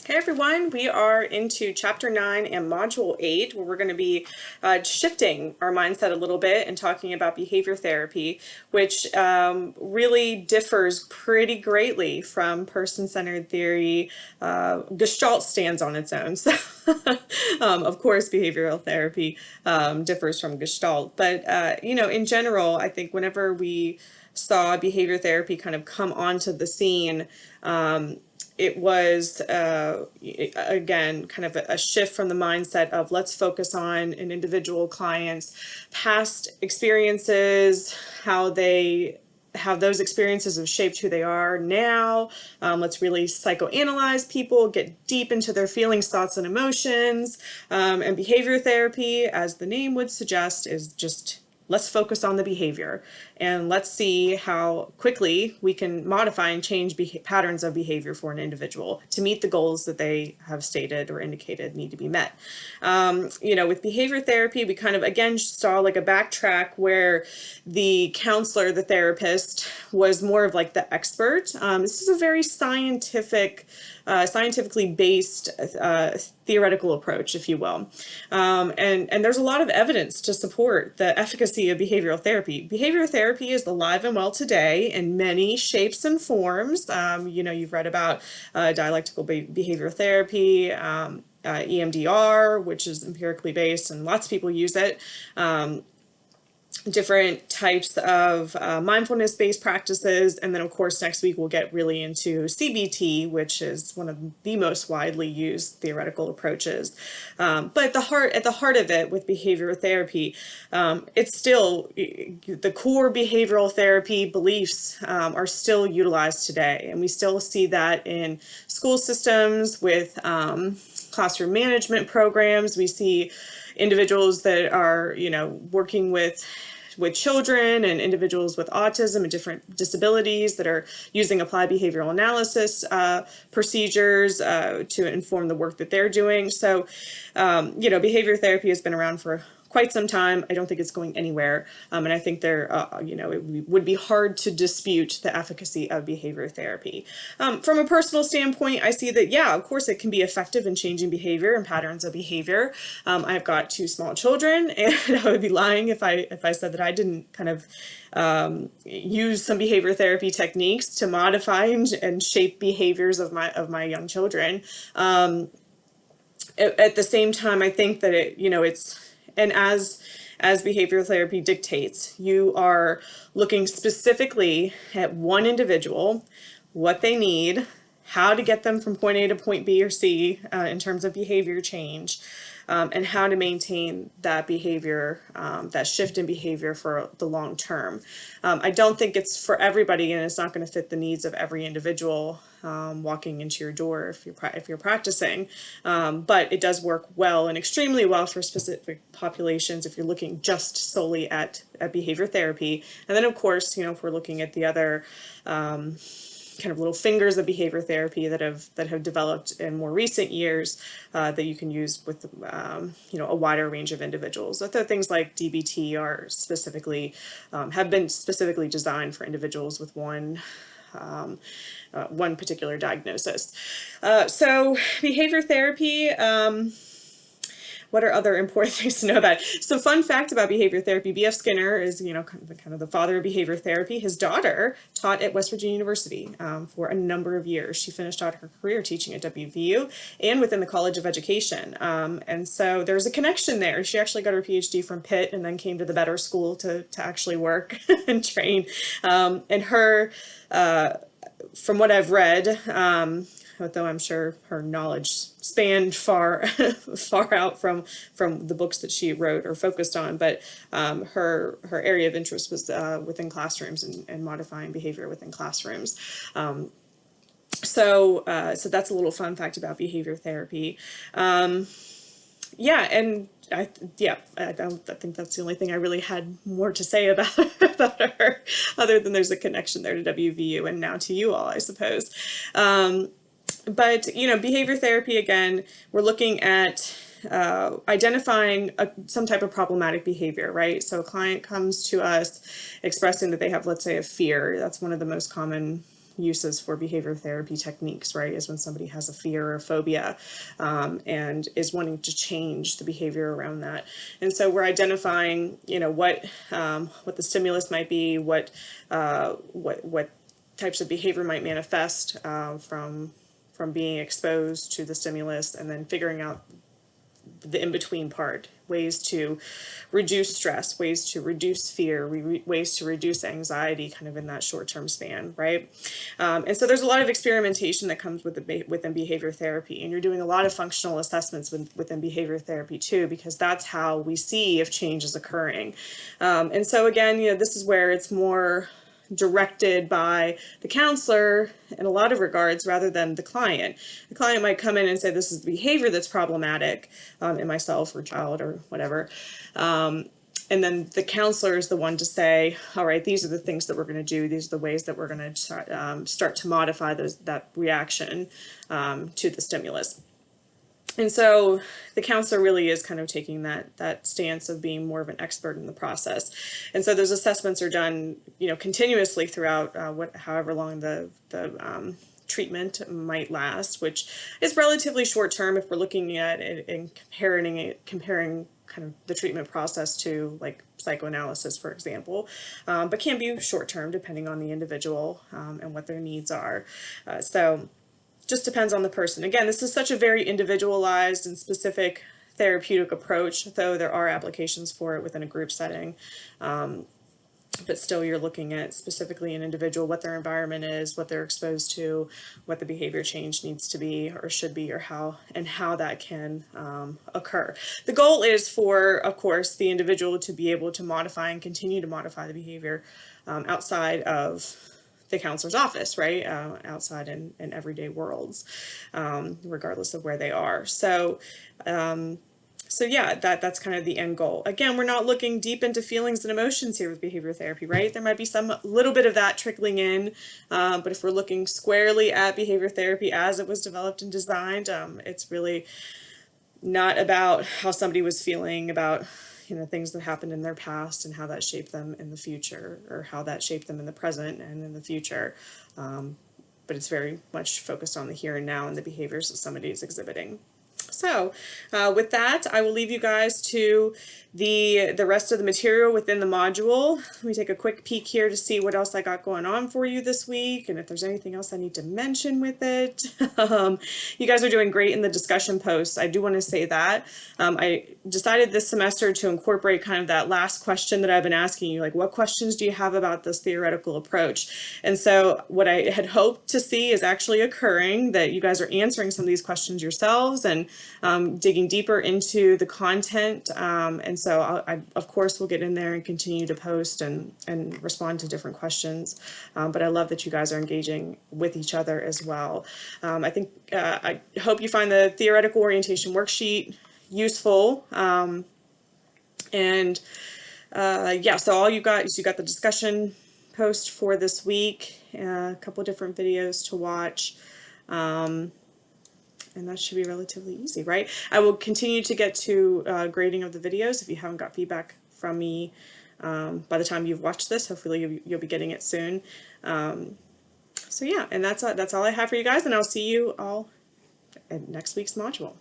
Hey everyone, we are into Chapter 9 and Module 8, where we're going to be shifting our mindset a little bit and talking about behavior therapy, which really differs pretty greatly from person-centered theory. Gestalt stands on its own. So, of course, behavioral therapy differs from Gestalt. But, in general, I think whenever we saw behavior therapy kind of come onto the scene, it was, again, kind of a shift from the mindset of let's focus on an individual client's past experiences, how those experiences have shaped who they are now. Let's really psychoanalyze people, get deep into their feelings, thoughts, and emotions. And behavior therapy, as the name would suggest, is just let's focus on the behavior and let's see how quickly we can modify and change patterns of behavior for an individual to meet the goals that they have stated or indicated need to be met. With behavior therapy, we kind of again saw like a backtrack where the counselor, the therapist, was more of like the expert. This is a very scientifically based theoretical approach, if you will. And there's a lot of evidence to support the efficacy of behavioral therapy. Behavioral therapy is alive and well today in many shapes and forms. You've read about dialectical behavioral therapy, EMDR, which is empirically based, and lots of people use it. Different types of mindfulness-based practices, and then of course next week we'll get really into CBT, which is one of the most widely used theoretical approaches. But at the heart of it, with behavioral therapy, it's still the core behavioral therapy beliefs are still utilized today, and we still see that in school systems with classroom management programs. We see individuals that are, working with children and individuals with autism and different disabilities that are using applied behavioral analysis procedures to inform the work that they're doing. So, behavior therapy has been around for quite some time. I don't think it's going anywhere. And I think it would be hard to dispute the efficacy of behavior therapy. From a personal standpoint, I see that, yeah, of course it can be effective in changing behavior and patterns of behavior. I've got 2 small children, and I would be lying if I said that I didn't kind of use some behavior therapy techniques to modify and shape behaviors of my young children. At the same time, I think that and as behavioral therapy dictates, you are looking specifically at one individual, what they need, how to get them from point A to point B or C in terms of behavior change, and how to maintain that behavior, that shift in behavior for the long term. I don't think it's for everybody, and it's not going to fit the needs of every individual walking into your door if you're practicing, but it does work well and extremely well for specific populations if you're looking just solely at behavior therapy. And then of course, if we're looking at the other kind of little fingers of behavior therapy that have developed in more recent years that you can use with a wider range of individuals. So things like DBT are have been specifically designed for individuals with one particular diagnosis. So behavior therapy, what are other important things to know about it? So fun fact about behavior therapy, B.F. Skinner is, kind of the father of behavior therapy. His daughter taught at West Virginia University for a number of years. She finished out her career teaching at WVU and within the College of Education. And so there's a connection there. She actually got her PhD from Pitt and then came to the Better School to actually work and train. And her, from what I've read, although I'm sure her knowledge spanned far out from the books that she wrote or focused on, but her area of interest was within classrooms and modifying behavior within classrooms. So that's a little fun fact about behavior therapy. I think that's the only thing I really had more to say about her, other than there's a connection there to WVU and now to you all, I suppose. But behavior therapy, again, we're looking at identifying some type of problematic behavior, right? So a client comes to us expressing that they have, let's say, a fear. That's one of the most common uses for behavior therapy techniques, right, is when somebody has a fear or a phobia and is wanting to change the behavior around that. And so we're identifying, what the stimulus might be, what types of behavior might manifest from being exposed to the stimulus, and then figuring out the in-between part, ways to reduce stress, ways to reduce fear, ways to reduce anxiety kind of in that short-term span, right? And so there's a lot of experimentation that comes within behavior therapy, and you're doing a lot of functional assessments within behavior therapy too, because that's how we see if change is occurring. And so again, this is where it's more directed by the counselor in a lot of regards rather than the client. The client might come in and say, this is the behavior that's problematic in myself or child or whatever. And then the counselor is the one to say, all right, these are the things that we're going to do. These are the ways that we're going to start to modify that reaction to the stimulus. And so the counselor really is kind of taking that stance of being more of an expert in the process. And so those assessments are done, continuously throughout however long the treatment might last, which is relatively short term if we're looking at it and comparing kind of the treatment process to like psychoanalysis, for example, but can be short term depending on the individual and what their needs are. So just depends on the person. Again, this is such a very individualized and specific therapeutic approach, though there are applications for it within a group setting. But still, you're looking at specifically an individual, what their environment is, what they're exposed to, what the behavior change needs to be or should be, or how that can occur. The goal is for, of course, the individual to be able to modify and continue to modify the behavior outside of the counselor's office, right? Outside in everyday worlds, regardless of where they are. So yeah, that's kind of the end goal. Again, we're not looking deep into feelings and emotions here with behavior therapy, right? There might be some little bit of that trickling in, but if we're looking squarely at behavior therapy as it was developed and designed, it's really not about how somebody was feeling about things that happened in their past and how that shaped them in the future, or how that shaped them in the present and in the future. But it's very much focused on the here and now and the behaviors that somebody is exhibiting. So with that, I will leave you guys to the rest of the material within the module. Let me take a quick peek here to see what else I got going on for you this week, and if there's anything else I need to mention with it. You guys are doing great in the discussion posts. I do want to say that. I decided this semester to incorporate kind of that last question that I've been asking you, like, what questions do you have about this theoretical approach? And so what I had hoped to see is actually occurring, that you guys are answering some of these questions yourselves and digging deeper into the content. And so I, of course, will get in there and continue to post and respond to different questions. But I love that you guys are engaging with each other as well. I hope you find the theoretical orientation worksheet useful. Yeah, so all you got is you got the discussion post for this week, a couple of different videos to watch. And that should be relatively easy, right? I will continue to get to grading of the videos. If you haven't got feedback from me by the time you've watched this, hopefully you'll be getting it soon. So yeah, and that's all I have for you guys, and I'll see you all at next week's module.